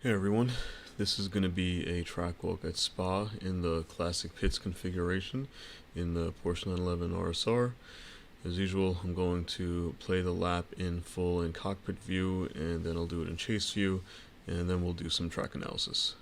Hey everyone, this is going to be a track walk at Spa in the classic pits configuration in the Porsche 911 RSR. As usual, I'm going to play the lap in full in cockpit view, and then I'll do it in chase view, and then we'll do some track analysis.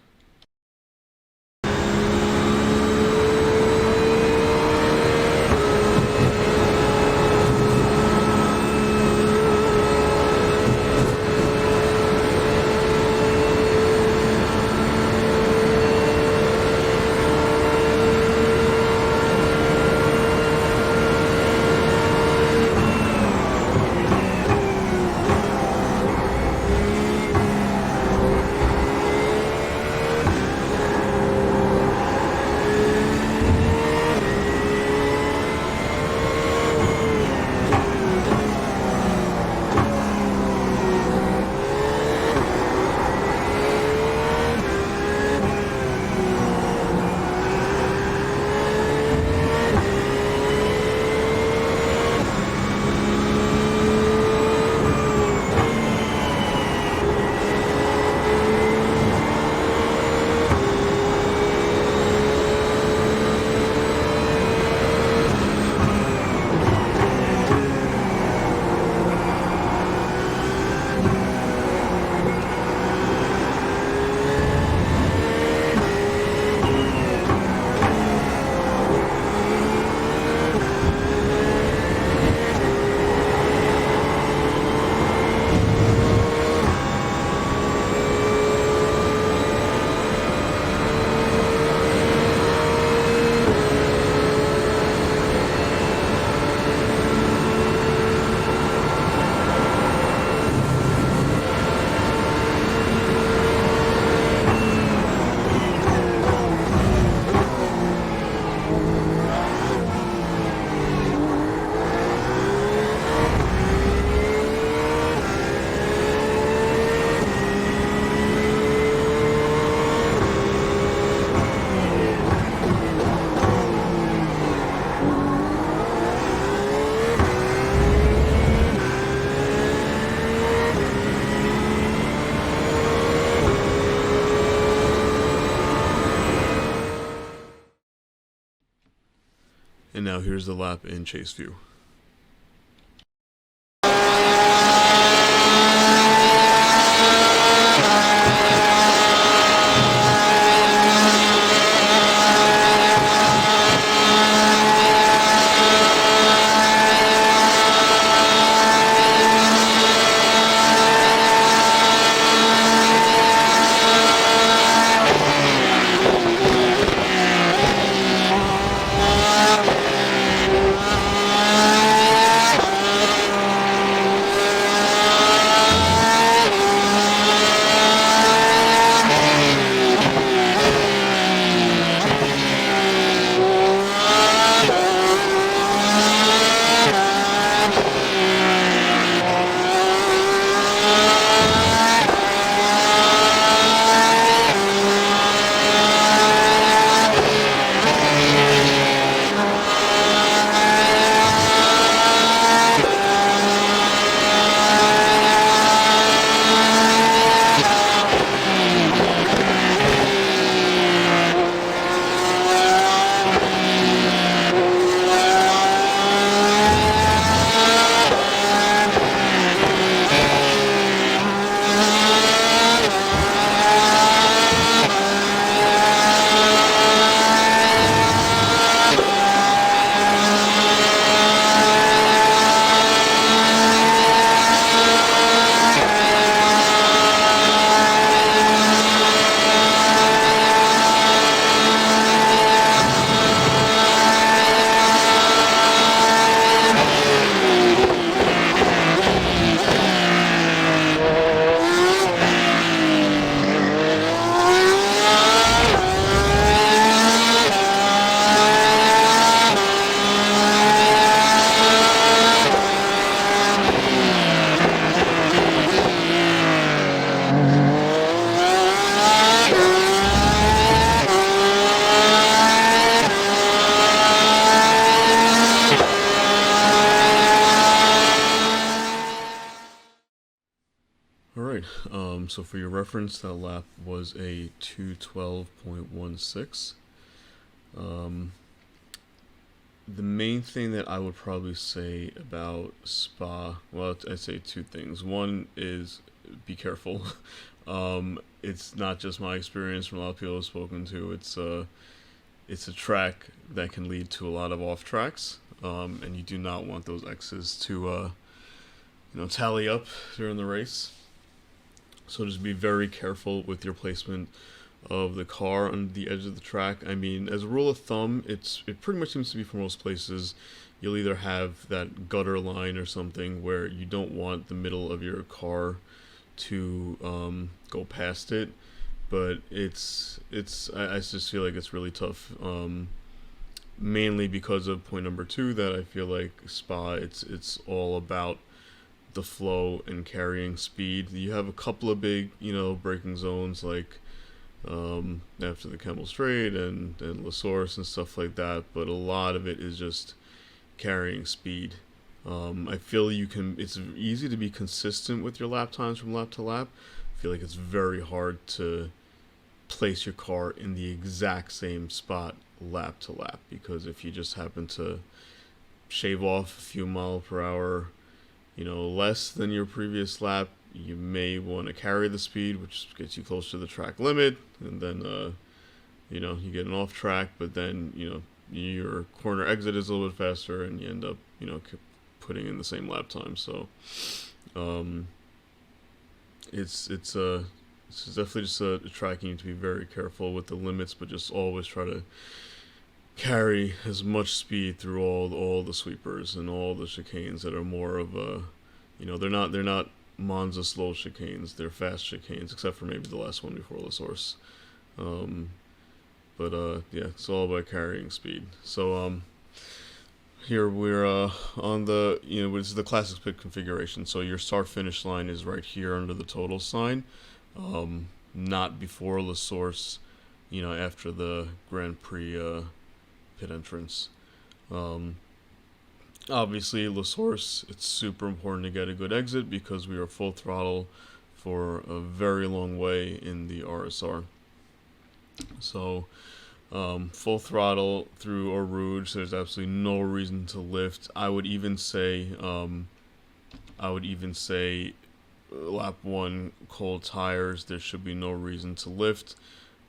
And now here's the lap in chase view. So for your reference, that lap was a 2:12.16. The main thing that I would probably say about Spa, well, I'd say two things. One is be careful. It's not just my experience from a lot of people I've spoken to. It's a track that can lead to a lot of off tracks, and you do not want those X's to tally up during the race. So just be very careful with your placement of the car on the edge of the track. I mean, as a rule of thumb, it pretty much seems to be for most places. You'll either have that gutter line or something where you don't want the middle of your car to go past it, but I just feel like it's really tough. Mainly because of point number two, that I feel like Spa, it's all about the flow and carrying speed. You have a couple of big, braking zones like after the Kemmel Straight and La Source and stuff like that, but a lot of it is just carrying speed. I feel it's easy to be consistent with your lap times from lap to lap. I feel like it's very hard to place your car in the exact same spot lap to lap, because if you just happen to shave off a few miles per hour, less than your previous lap, you may want to carry the speed, which gets you close to the track limit, and then you get an off track, but then your corner exit is a little bit faster, and you end up putting in the same lap time. So it's definitely just a track you need to be very careful with the limits, but just always try to carry as much speed through all the sweepers and all the chicanes that are more of a, they're not Monza slow chicanes, they're fast chicanes, except for maybe the last one before La Source. But yeah, it's all about carrying speed. So here we're on the, this is the classic pit configuration. So your start finish line is right here under the total sign, not before La Source, after the Grand Prix pit entrance. Obviously, La Source, it's super important to get a good exit because we are full throttle for a very long way in the RSR. So full throttle through Eau Rouge, there's absolutely no reason to lift. I would even say lap 1 cold tires, there should be no reason to lift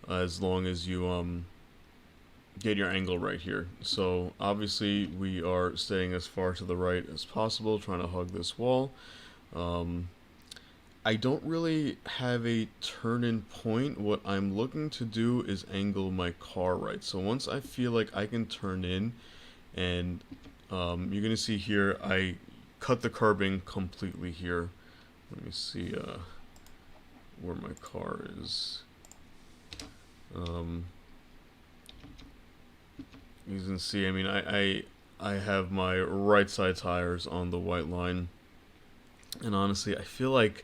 as long as you get your angle right here. So obviously we are staying as far to the right as possible, trying to hug this wall. I don't really have a turn-in point. What I'm looking to do is angle my car right. So once I feel like I can turn in, and you're going to see here, I cut the curbing completely here. Let me see where my car is. You can see, I mean, I have my right side tires on the white line, and honestly, I don't feel like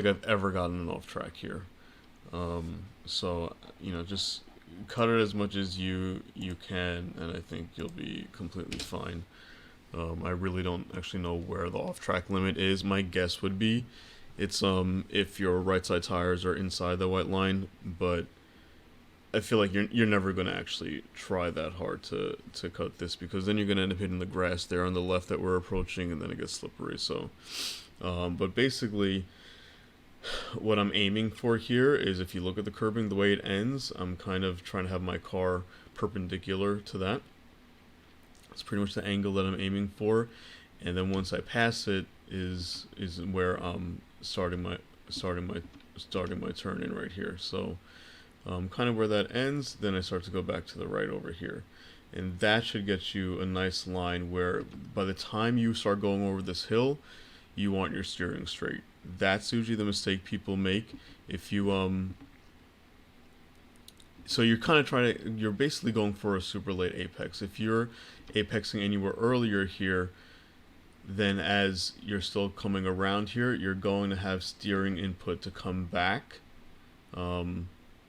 I've ever gotten an off track here. So just cut it as much as you can, and I think you'll be completely fine. I really don't actually know where the off track limit is. My guess would be it's if your right side tires are inside the white line, but I feel like you're never going to actually try that hard to cut this, because then you're going to end up hitting the grass there on the left that we're approaching, and then it gets slippery. So, but basically, what I'm aiming for here is, if you look at the curbing, the way it ends, I'm kind of trying to have my car perpendicular to that. It's pretty much the angle that I'm aiming for, and then once I pass it is where I'm starting my turn in right here. So kind of where that ends, then I start to go back to the right over here, and that should get you a nice line where by the time you start going over this hill, you want your steering straight. That's usually the mistake people make. If you so you're kind of you're basically going for a super late apex. If you're apexing anywhere earlier here, then as you're still coming around here, you're going to have steering input to come back,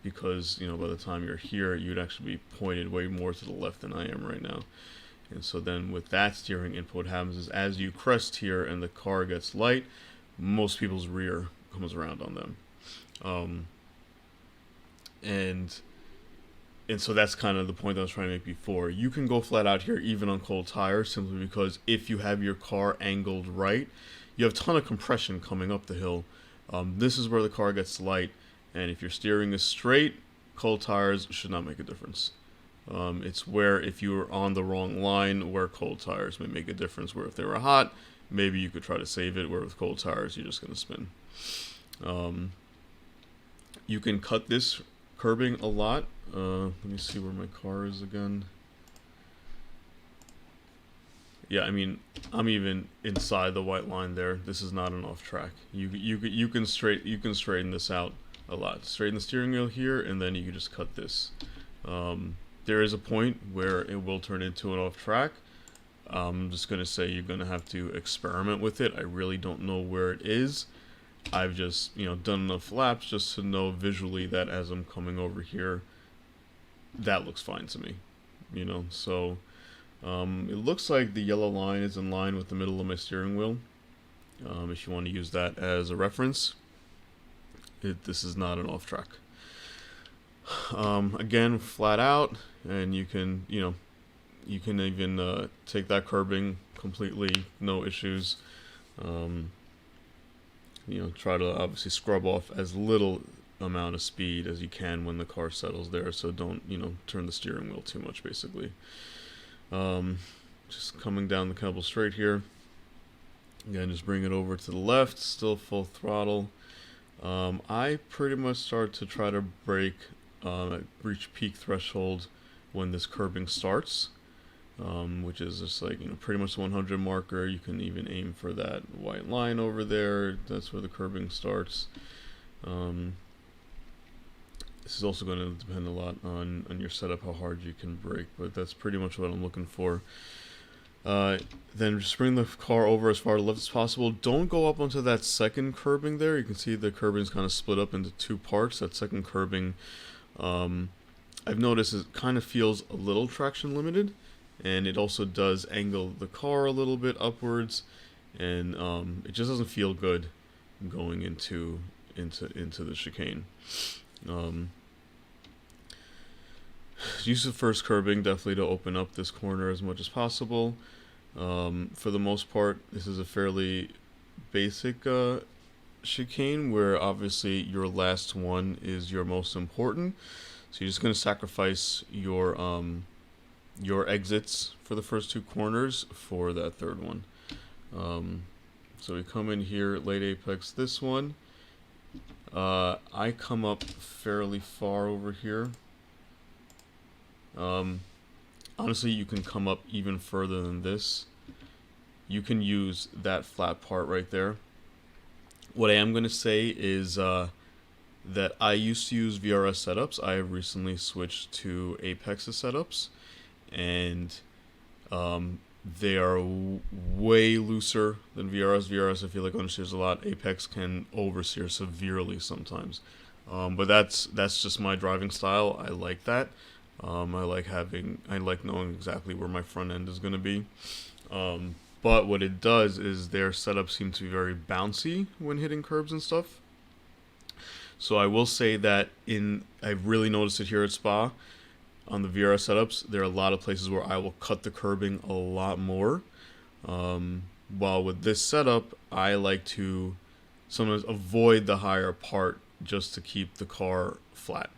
because by the time you're here, you'd actually be pointed way more to the left than I am right now. And so then with that steering input, what happens is, as you crest here and the car gets light, most people's rear comes around on them. Um, and so that's kind of the point I was trying to make before. You can go flat out here even on cold tires, simply because if you have your car angled right, you have a ton of compression coming up the hill. This is where the car gets light, and if your steering is straight, cold tires should not make a difference. It's where if you were on the wrong line where cold tires may make a difference, where if they were hot, maybe you could try to save it, where with cold tires, you're just going to spin. You can cut this curbing a lot. Let me see where my car is again. Yeah, I mean, I'm even inside the white line there. This is not an off track. You can straighten this out a lot. Straighten the steering wheel here, and then you can just cut this. There is a point where it will turn into an off track. I'm just gonna say you're gonna have to experiment with it. I really don't know where it is. I've just done enough laps just to know visually that as I'm coming over here, that looks fine to me. So it looks like the yellow line is in line with the middle of my steering wheel. If you want to use that as a reference, this is not an off track. Again, flat out, and you can even take that curbing completely, no issues. Try to obviously scrub off as little amount of speed as you can when the car settles there, so don't turn the steering wheel too much, basically. Just coming down the cable straight here. Again, just bring it over to the left, still full throttle. I pretty much start to try to reach peak threshold when this curbing starts, which is just like pretty much the 100 marker. You can even aim for that white line over there. That's where the curbing starts. This is also going to depend a lot on your setup, how hard you can brake, but that's pretty much what I'm looking for. Then just bring the car over as far to the left as possible. Don't go up onto that second curbing there. You can see the curbing is kind of split up into two parts. That second curbing, I've noticed it kind of feels a little traction limited, and it also does angle the car a little bit upwards, and it just doesn't feel good going into the chicane. Use the first curbing definitely to open up this corner as much as possible. For the most part, this is a fairly basic chicane where obviously your last one is your most important. So you're just going to sacrifice your exits for the first two corners for that third one. So we come in here, late apex this one. I come up fairly far over here. Honestly, you can come up even further than this. You can use that flat part right there. What I am going to say is that I used to use VRS setups. I have recently switched to Apex's setups, and they are way looser than VRS. VRS, I feel like, understeers a lot. Apex can oversteer severely sometimes. But that's just my driving style. I like that. I like knowing exactly where my front end is going to be. But what it does is their setup seems to be very bouncy when hitting curbs and stuff. So I will say that I've really noticed it here at Spa. On the VRS setups, there are a lot of places where I will cut the curbing a lot more. While with this setup, I like to sometimes avoid the higher part just to keep the car flat.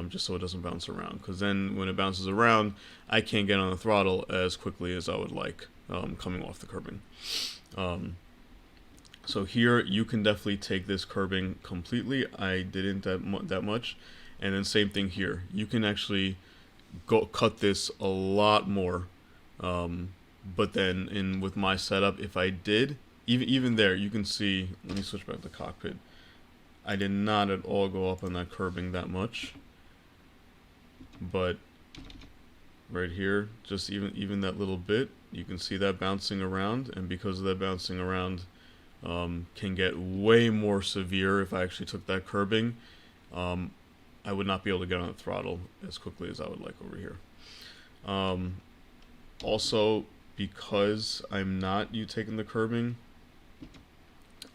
Just so it doesn't bounce around, because then when it bounces around, I can't get on the throttle as quickly as I would like coming off the curbing. So here you can definitely take this curbing completely. I didn't that much, and then same thing here. You can actually cut this a lot more, but then with my setup, if I did, even there, you can see. Let me switch back to the cockpit. I did not at all go up on that curbing that much. But right here, just even that little bit, you can see that bouncing around, and because of that bouncing around, can get way more severe. If I actually took that curbing, I would not be able to get on the throttle as quickly as I would like over here. Also, because I'm not taking the curbing,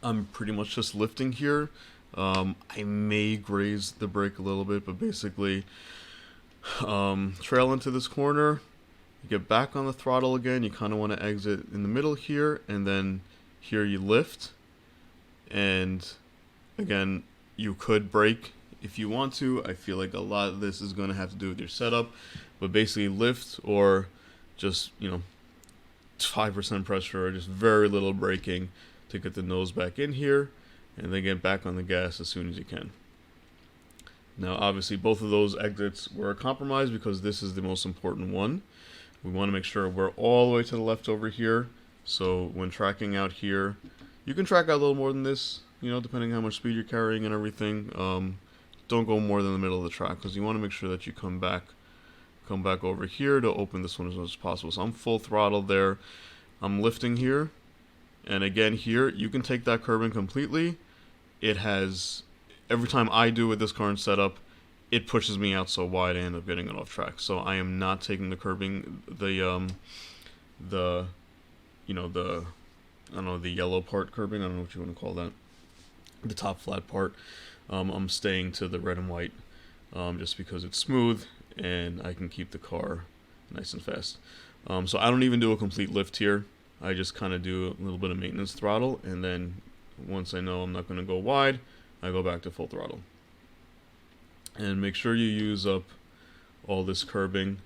I'm pretty much just lifting here. I may graze the brake a little bit, but basically trail into this corner, you get back on the throttle again, you kind of want to exit in the middle here, and then here you lift, and again, you could brake if you want to. I feel like a lot of this is going to have to do with your setup, but basically lift or just, 5% pressure or just very little braking to get the nose back in here, and then get back on the gas as soon as you can. Now obviously both of those exits were compromised because this is the most important one. We want to make sure we're all the way to the left over here, so when tracking out here, you can track out a little more than this, depending on how much speed you're carrying and everything. Don't go more than the middle of the track because you want to make sure that you come back over here to open this one as much as possible. So I'm full throttle there. I'm lifting here, and again here you can take that curbing completely. It has, every time I do with this current setup, it pushes me out so wide I end up getting it off track. So I am not taking the curbing, the I don't know, the yellow part curbing, I don't know what you want to call that, the top flat part. I'm staying to the red and white, just because it's smooth and I can keep the car nice and fast. So I don't even do a complete lift here. I just kind of do a little bit of maintenance throttle, and then once I know I'm not going to go wide, I go back to full throttle. And make sure you use up all this curbing.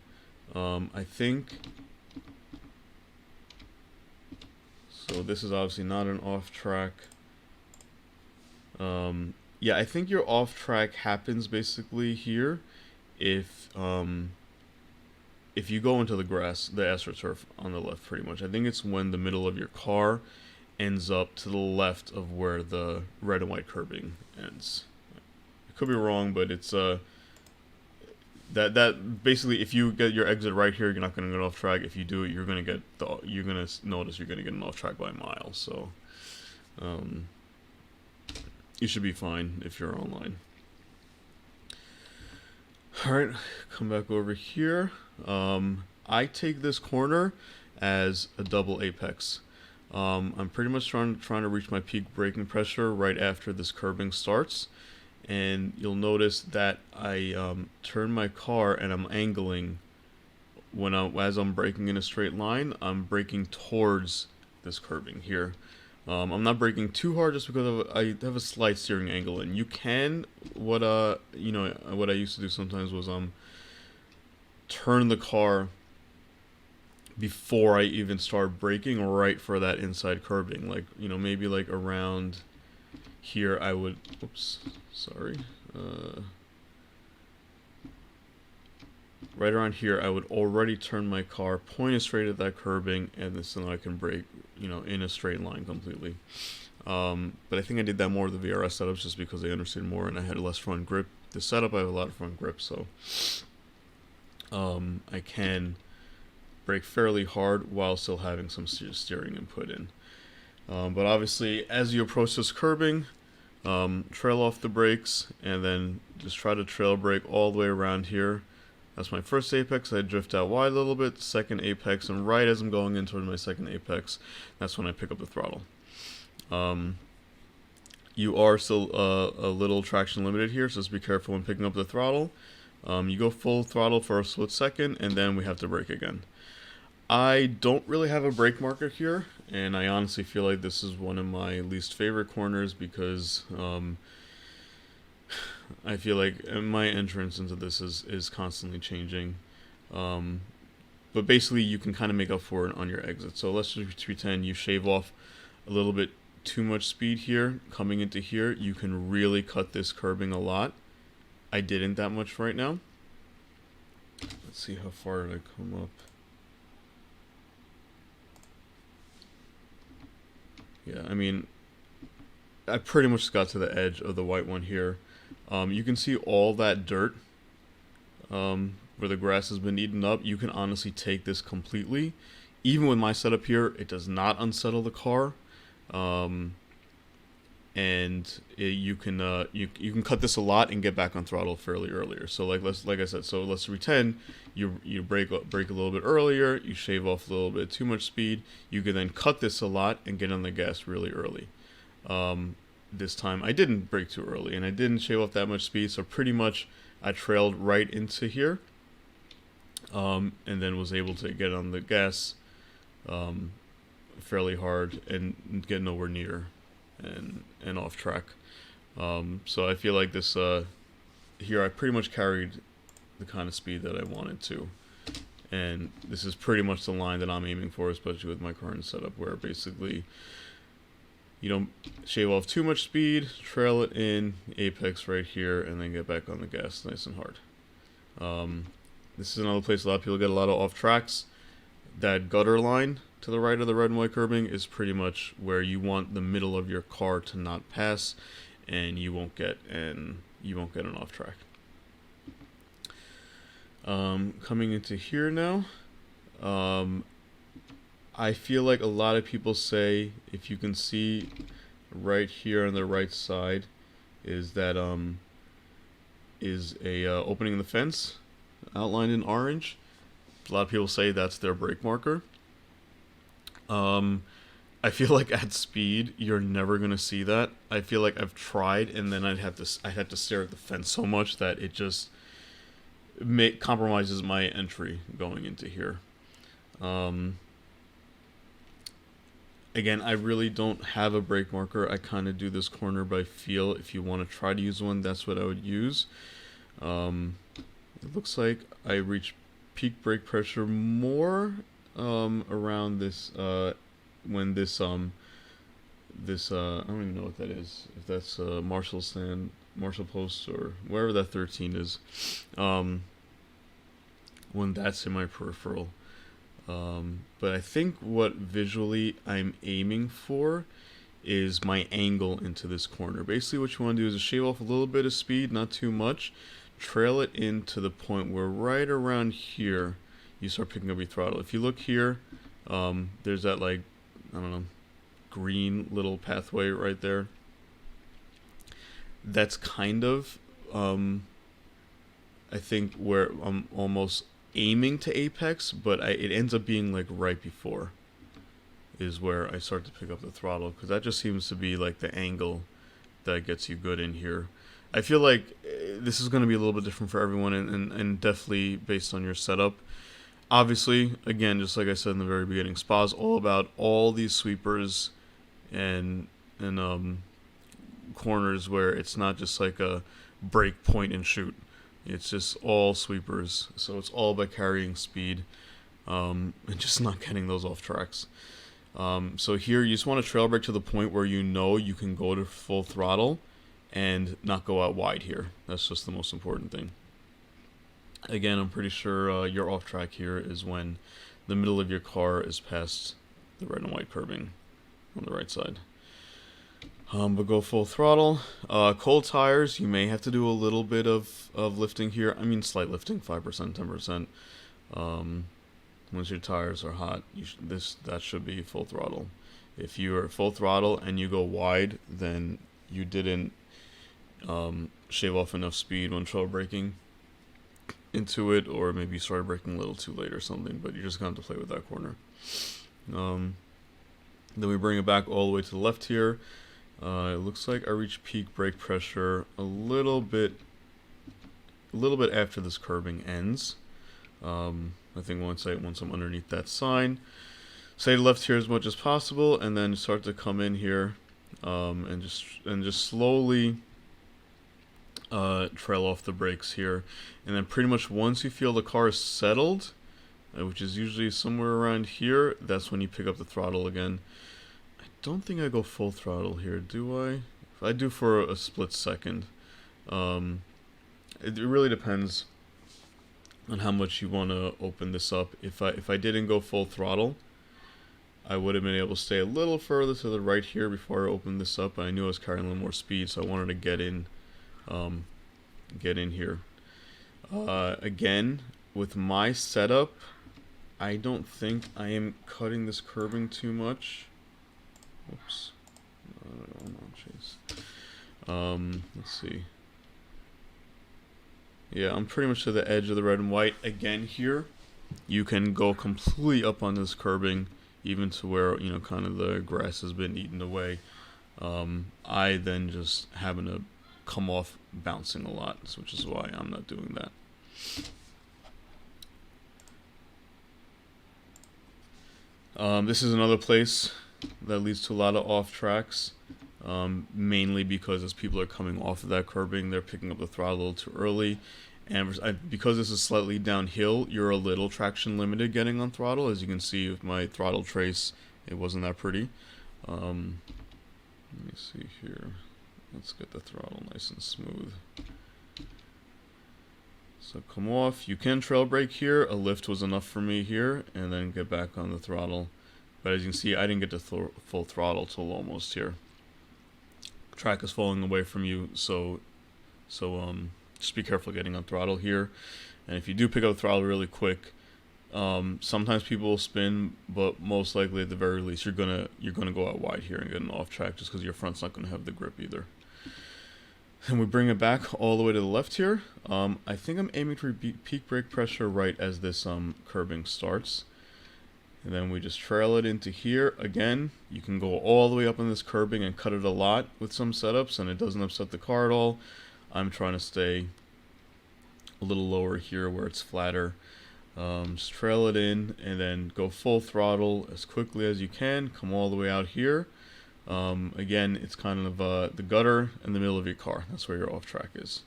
I think, so this is obviously not an off track. Yeah, I think your off track happens basically here if you go into the grass, the AstroTurf on the left pretty much. I think it's when the middle of your car ends up to the left of where the red and white curbing ends. I could be wrong, but it's that basically if you get your exit right here, you're not going to get off track. If you do it, you're going to notice you're going to get an off track by a mile. So you should be fine if you're online. Alright, come back over here. I take this corner as a double apex. I'm pretty much trying to reach my peak braking pressure right after this curbing starts, and you'll notice that I turn my car and I'm angling as I'm braking in a straight line. I'm braking towards this curbing here. I'm not braking too hard just because I have a slight steering angle, and you can, what I used to do sometimes was turn the car before I even start braking right for that inside curbing. Like, maybe like around here I would, right around here I would already turn my car, point it straight at that curbing, and then I can brake, in a straight line completely. But I think I did that more with the VRS setups just because I understood more and I had less front grip. The setup, I have a lot of front grip, so I can brake fairly hard while still having some steering input in. But obviously, as you approach this curbing, trail off the brakes and then just try to trail brake all the way around here. That's my first apex. I drift out wide a little bit. Second apex, and right as I'm going in toward my second apex, that's when I pick up the throttle. You are still a little traction limited here, so just be careful when picking up the throttle. You go full throttle for a split second, and then we have to brake again. I don't really have a brake marker here, and I honestly feel like this is one of my least favorite corners because I feel like my entrance into this is constantly changing. But basically you can kind of make up for it on your exit. So let's just pretend you shave off a little bit too much speed here. Coming into here, you can really cut this curbing a lot. I didn't that much right now. Let's see how far did I come up. Yeah, I mean, I pretty much got to the edge of the white one here. You can see all that dirt where the grass has been eaten up. You can honestly take this completely. Even with my setup here, it does not unsettle the car. You can cut this a lot and get back on throttle fairly earlier. So like I said, so let's pretend you brake a little bit earlier, you shave off a little bit too much speed. You can then cut this a lot and get on the gas really early. this time I didn't brake too early, and I didn't shave off that much speed, so pretty much I trailed right into here, and then was able to get on the gas fairly hard and get nowhere near and off track. So I feel like this here I pretty much carried the kind of speed that I wanted to, and this is pretty much the line that I'm aiming for, especially with my current setup, where basically you don't shave off too much speed, trail it in, apex right here, and then get back on the gas nice and hard. This is another place a lot of people get a lot of off tracks. That gutter line to the right of the red and white curbing is pretty much where you want the middle of your car to not pass, and you won't get an off track. Coming into here now, I feel like a lot of people say, if you can see right here on the right side, is that is a opening in the fence outlined in orange. A lot of people say that's their brake marker. I feel like at speed you're never gonna see that. I feel like I've tried, and then I'd have to stare at the fence so much that it just compromises my entry going into here. Again, I really don't have a brake marker. I kind of do this corner by feel. If you want to try to use one, that's what I would use. It looks like I reach peak brake pressure more around this when this I don't even know what that is. If that's Marshall stand, Marshall post, or wherever that 13 is. When that's in my peripheral. But I think what visually I'm aiming for is my angle into this corner. Basically what you want to do is shave off a little bit of speed, not too much, trail it in to the point where right around here you start picking up your throttle. If you look here, there's that, like, I don't know, green little pathway right there. That's kind of I think where I'm almost aiming to apex, but it ends up being like right before is where I start to pick up the throttle, because that just seems to be like the angle that gets you good in here. I feel like this is going to be a little bit different for everyone, and definitely based on your setup. Obviously, again, just like I said in the very beginning, Spa's all about all these sweepers and corners where it's not just like a break, point, and shoot. It's just all sweepers, so it's all about carrying speed and just not getting those off tracks. So here you just want to trail brake to the point where you know you can go to full throttle and not go out wide here. That's just the most important thing. Again, I'm pretty sure your off track here is when the middle of your car is past the red and white curbing on the right side. But go full throttle. Cold tires, you may have to do a little bit of lifting here. I mean, slight lifting, 5%, 10%. Once your tires are hot, that should be full throttle. If you are full throttle and you go wide, then you didn't shave off enough speed when trail braking into it, or maybe you started braking a little too late or something, but you're just going to have to play with that corner. Then we bring it back all the way to the left here. It looks like I reach peak brake pressure a little bit after this curbing ends. I think once I'm underneath that sign, stay left here as much as possible, and then start to come in here, and just slowly trail off the brakes here, and then pretty much once you feel the car is settled, which is usually somewhere around here, that's when you pick up the throttle again. I don't think I go full throttle here, do I? If I do for a split second. It really depends on how much you want to open this up. If I didn't go full throttle, I would have been able to stay a little further to the right here before I opened this up. I knew I was carrying a little more speed, so I wanted to get in here. Again, with my setup, I don't think I am cutting this curbing too much. Oops. Let's see. Yeah, I'm pretty much to the edge of the red and white. Again, here, you can go completely up on this curbing, even to where, kind of the grass has been eaten away. I then just happen to come off bouncing a lot, which is why I'm not doing that. This is another place that leads to a lot of off tracks, mainly because as people are coming off of that curbing, they're picking up the throttle a little too early. And because this is slightly downhill, you're a little traction limited getting on throttle. As you can see with my throttle trace, it wasn't that pretty. Let me see here. Let's get the throttle nice and smooth. So come off. You can trail brake here. A lift was enough for me here, and then get back on the throttle. But as you can see, I didn't get to full throttle till almost here. Track is falling away from you, so just be careful getting on throttle here. And if you do pick up throttle really quick, sometimes people will spin, but most likely at the very least you're gonna go out wide here and get an off track just because your front's not gonna have the grip either. And we bring it back all the way to the left here. I think I'm aiming for peak brake pressure right as this curbing starts. And then we just trail it into here. Again, you can go all the way up on this curbing and cut it a lot with some setups, and it doesn't upset the car at all. I'm trying to stay a little lower here where it's flatter. Just trail it in and then go full throttle as quickly as you can. Come all the way out here. Again, it's kind of the gutter in the middle of your car. That's where your off track is.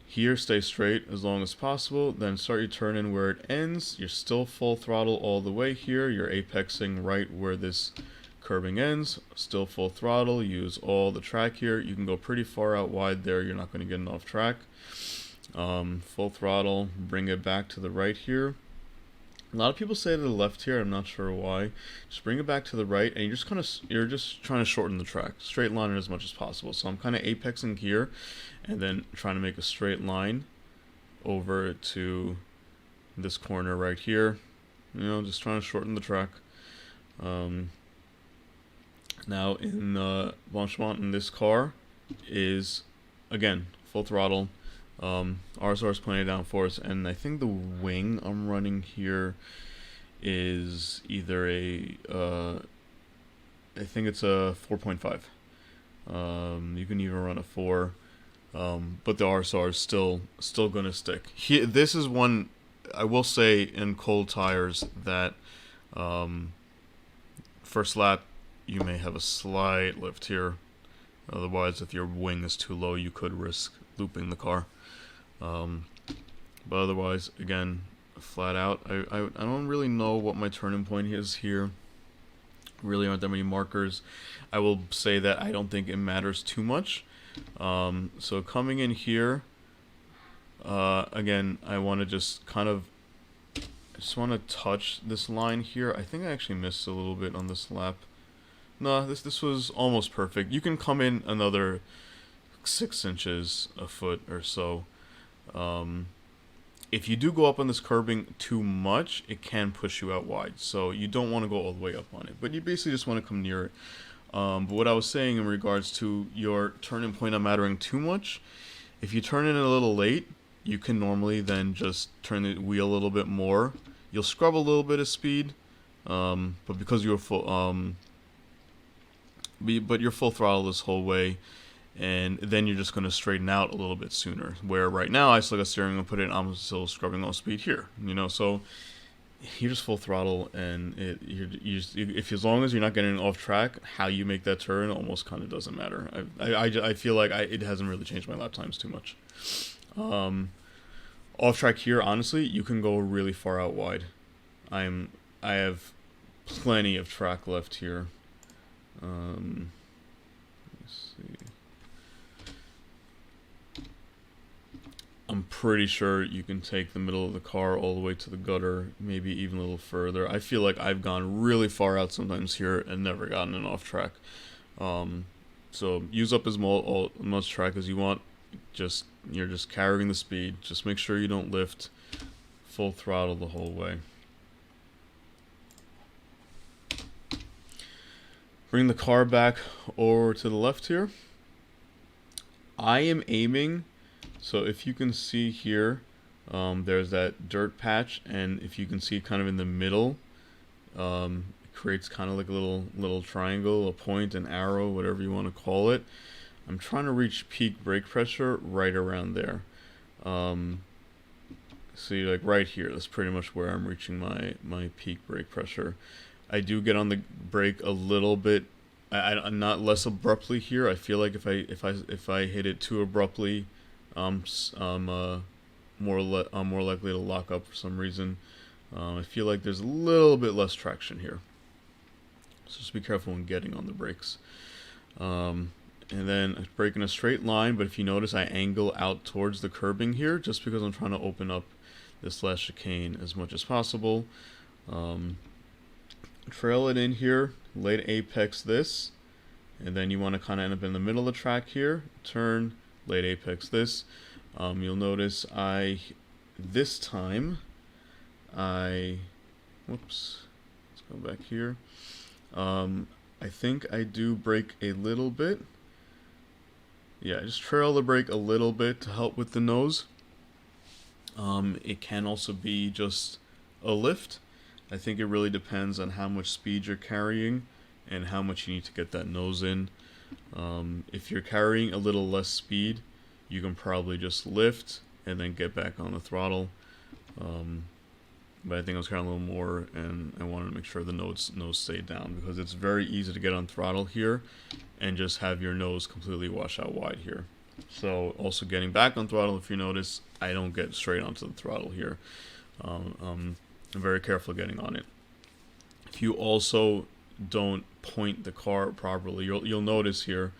Here, stay straight as long as possible. Then start your turn in where it ends. You're still full throttle all the way here. You're apexing right where this curbing ends. Still full throttle. Use all the track here. You can go pretty far out wide there. You're not going to get an off track. Full throttle. Bring it back to the right here. A lot of people say to the left here. I'm not sure why. Just bring it back to the right, and you're just trying to shorten the track. Straight line it as much as possible. So I'm kind of apexing here, and then trying to make a straight line over to this corner right here. You know, just trying to shorten the track. Now in Blanchimont in this car is again full throttle. RSR is playing it down for us, and I think the wing I'm running here is either I think it's a 4.5. You can even run a 4, but the RSR is still gonna stick. This is one I will say in cold tires that first lap you may have a slight lift here. Otherwise, if your wing is too low, you could risk looping the car. But otherwise, again, flat out, I don't really know what my turning point is here. Really aren't that many markers. I will say that I don't think it matters too much. So coming in here, again, I want to just want to touch this line here. I think I actually missed a little bit on this lap. No, this was almost perfect. You can come in another 6 inches, a foot or so. If you do go up on this curbing too much, it can push you out wide. So you don't want to go all the way up on it, but you basically just want to come near it. But what I was saying in regards to your turning point not mattering too much, if you turn in a little late, you can normally then just turn the wheel a little bit more. You'll scrub a little bit of speed, but because you're full, but you're full throttle this whole way, and then you're just going to straighten out a little bit sooner. Where right now I still got steering and put it in, I'm still scrubbing all speed here. You know, so you're just full throttle, and if as long as you're not getting off track, how you make that turn almost kind of doesn't matter. I feel like it hasn't really changed my lap times too much. Off track here, honestly, you can go really far out wide. I have plenty of track left here. Let me see. I'm pretty sure you can take the middle of the car all the way to the gutter, maybe even a little further. I feel like I've gone really far out sometimes here and never gotten an off track. So use up as much track as you want. You're just carrying the speed. Just make sure you don't lift. Full throttle the whole way. Bring the car back over to the left here. I am aiming, so if you can see here, there's that dirt patch, and if you can see kind of in the middle, it creates kind of like a little triangle, a point, an arrow, whatever you want to call it. I'm trying to reach peak brake pressure right around there. See, like right here, that's pretty much where I'm reaching my peak brake pressure. I do get on the brake a little bit, I'm not less abruptly here. I feel like if I hit it too abruptly, I'm more likely to lock up for some reason. I feel like there's a little bit less traction here, so just be careful when getting on the brakes. And then I brake in a straight line, but if you notice, I angle out towards the curbing here just because I'm trying to open up this last chicane as much as possible. Trail it in here, late apex this, and then you want to kind of end up in the middle of the track here, turn, late apex this. You'll notice this time, whoops, let's go back here. I think I do brake a little bit. Yeah, just trail the brake a little bit to help with the nose. It can also be just a lift. I think it really depends on how much speed you're carrying and how much you need to get that nose in. If you're carrying a little less speed, you can probably just lift and then get back on the throttle. But I think I was carrying a little more, and I wanted to make sure the nose stayed down, because it's very easy to get on throttle here and just have your nose completely wash out wide here. So also getting back on throttle, if you notice, I don't get straight onto the throttle here. I'm very careful getting on it. If you also don't point the car properly, you'll notice here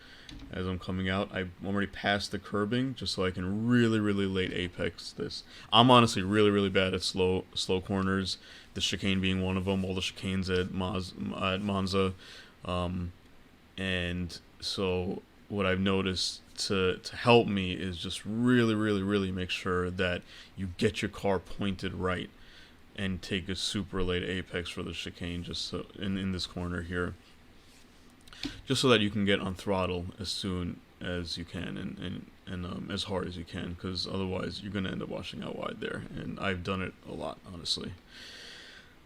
as I'm coming out, I'm already past the curbing, just so I can really late apex this. I'm honestly really bad at slow corners, the chicane being one of them, all the chicanes at Monza. And so what I've noticed to help me is just really make sure that you get your car pointed right and take a super late apex for the chicane, just so in this corner here, just so that you can get on throttle as soon as you can and as hard as you can, because otherwise you're going to end up washing out wide there, and I've done it a lot, honestly.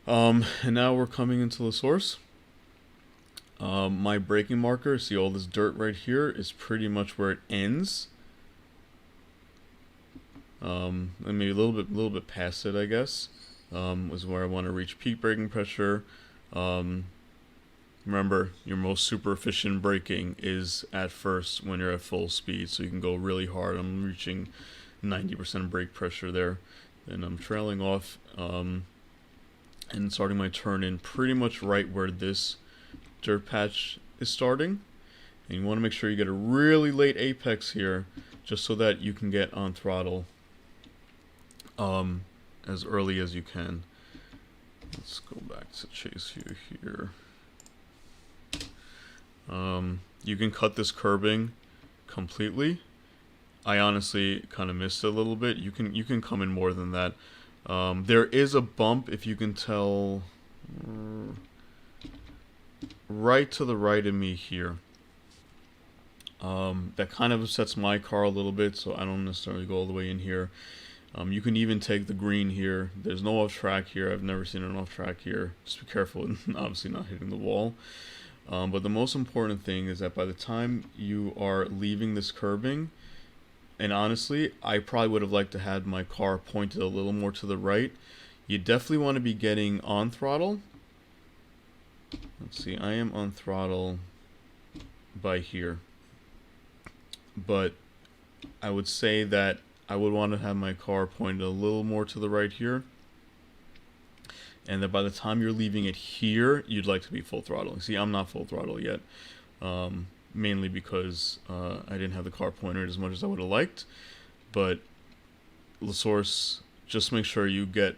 And now we're coming into the source. My braking marker, see all this dirt right here, is pretty much where it ends. And maybe a little bit past it, I guess. Was where I want to reach peak braking pressure. Remember, your most super efficient braking is at first when you're at full speed, so you can go really hard. I'm reaching 90% brake pressure there, and I'm trailing off and starting my turn in pretty much right where this dirt patch is starting. And you want to make sure you get a really late apex here, just so that you can get on throttle as early as you can. Let's go back to chase view here. You can cut this curbing completely. I honestly kind of missed it a little bit. You can come in more than that. There is a bump, if you can tell, right to the right of me here. That kind of upsets my car a little bit, so I don't necessarily go all the way in here. You can even take the green here. There's no off track here. I've never seen an off track here. Just be careful and obviously not hitting the wall. But the most important thing is that by the time you are leaving this curbing, and honestly, I probably would have liked to have my car pointed a little more to the right. You definitely want to be getting on throttle. Let's see, I am on throttle by here. But I would say that I would want to have my car pointed a little more to the right here. And that by the time you're leaving it here, you'd like to be full throttle. See, I'm not full throttle yet. Mainly because I didn't have the car pointed as much as I would have liked. But the source, just make sure you get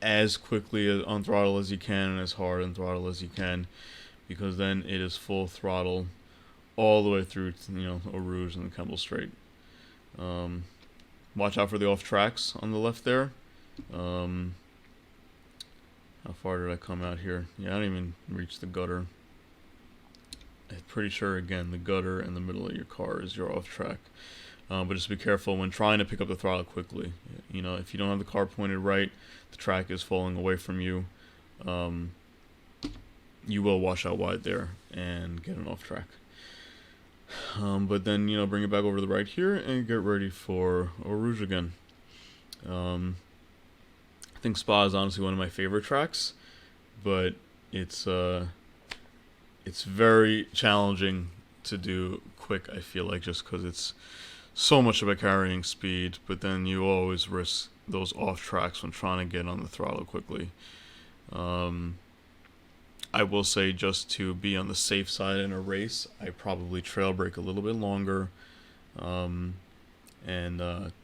as quickly on throttle as you can and as hard on throttle as you can, because then it is full throttle all the way through to, Eau Rouge and the Kemble Straight. Watch out for the off tracks on the left there. How far did I come out here? Yeah, I didn't even reach the gutter. I'm pretty sure, again, the gutter in the middle of your car is your off track. But just be careful when trying to pick up the throttle quickly. If you don't have the car pointed right, the track is falling away from you. you will wash out wide there and get an off track. But then, you know, bring it back over to the right here and get ready for Eau Rouge again. I think Spa is honestly one of my favorite tracks, but it's very challenging to do quick, I feel like, just because it's so much about carrying speed, but then you always risk those off tracks when trying to get on the throttle quickly. I will say, just to be on the safe side in a race, I probably trail brake a little bit longer and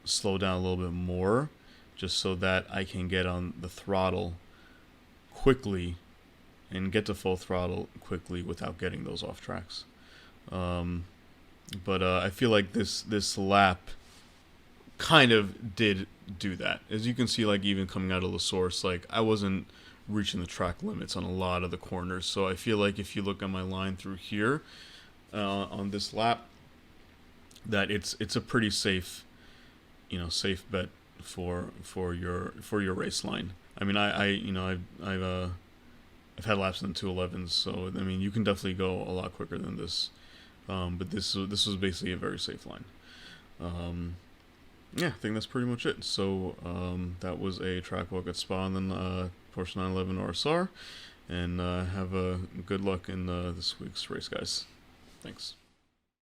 slow down a little bit more, just so that I can get on the throttle quickly and get to full throttle quickly without getting those off tracks. But I feel like this lap kind of did do that. As you can see, like, even coming out of the source, like, I wasn't reaching the track limits on a lot of the corners. So I feel like if you look at my line through here on this lap, that it's a pretty safe, you know, safe bet for your race line. I mean, I've had laps in the 211s, so I mean, you can definitely go a lot quicker than this. But this was basically a very safe line. Yeah, I think that's pretty much it. So that was a track walk at Spa and then Porsche 911 RSR. And have a good luck in this week's race, guys. Thanks.